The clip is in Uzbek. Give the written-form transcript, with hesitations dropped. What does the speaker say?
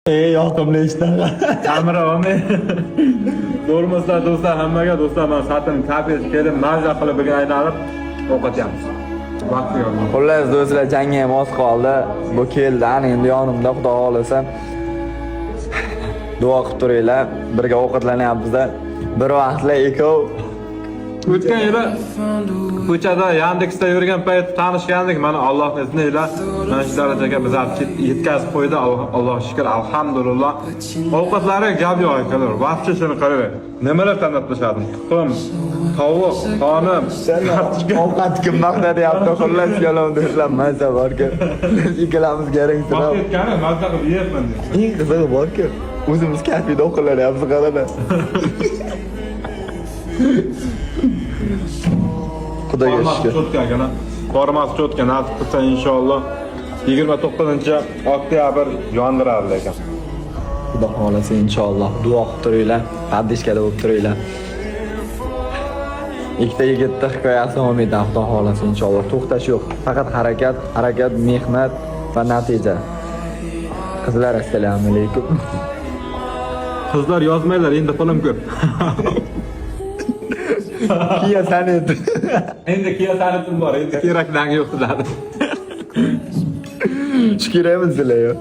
Ey yoqimli ishtaha. Kamera olmay. Bo'lmasa do'stlar, hammaga do'stlar, men satin kafes kelib mazza qilib birga aylanib ovqatyapmiz. Vaqti yo'q. Xullas do'stlar, jangga ham oz qoldi. Bu keldi, ana endi yonimda Xudo xolasa. Duo qilib turinglar. Birga ovqatlanyapmiz. Bir vaqtlar ikov. O'tgan yili ko'chada Yandexda yurgan payt tanishgandik. Mana Allohning izni bilan mana shu darajaga biz yetkazib qo'ydi. Alloh shukr, alhamdulillah. Ovqatlari gap yo'q akalar. Vaqti shuni qarang. Nimalar tanlab tashladim? Tuxum, tovuq, xonim, Ovqat kim maqtayapti? Xullas kalom do'stlar, mazza bor-ku. Ikkalamiz garang vaqt turib. yetgani mazza qilib yeyapman. Eng qizig'i bor-ku. O'zimiz kafeda o'qilyapmiz qarada. Xudoga shukr. Cho'tkagina. Formasi cho'tka nasib qilsa inshaalloh 29-oktyabr yondiradi ekan. Xudo xolasa inshaalloh duo qilib turinglar, qaddishkada bo'lib turinglar. Ikkita yigitning hikoyasi davom etadi Xudo xolasa inshaalloh. To'xtash yo'q. Faqat harakat, mehnat va natija. Qizlar, assalomu alaykum. Qizlar yozmaylar, endi pulim ko'p. Kiya sanit. Endi Kia sanitim bor, endi kerakdan yo'q dedi. Shukr emasizlar yo.